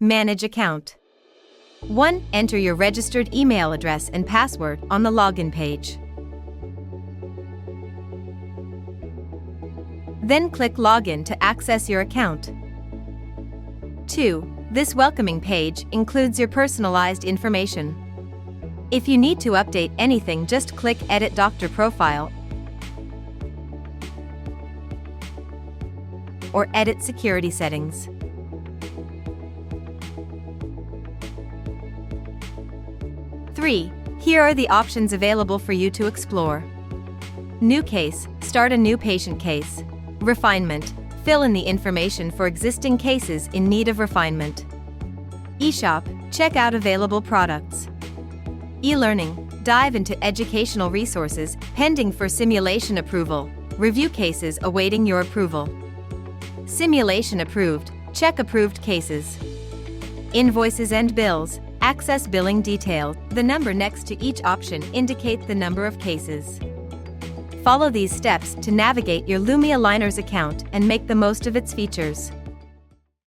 Manage account. 1. Enter your registered email address and password on the login page. Then click Login to access your account. 2. This welcoming page includes your personalized information. If you need to update anything, just click Edit Doctor Profile or Edit Security Settings. 3. Here are the options available for you to explore. New case, start a new patient case. Refinement, fill in the information for existing cases in need of refinement. eShop, check out available products. E-learning, dive into educational resources pending for simulation approval. Review cases awaiting your approval. Simulation approved, check approved cases. Invoices and bills, access billing details. The number next to each option indicates the number of cases. Follow these steps to navigate your Lumi Aligners account and make the most of its features.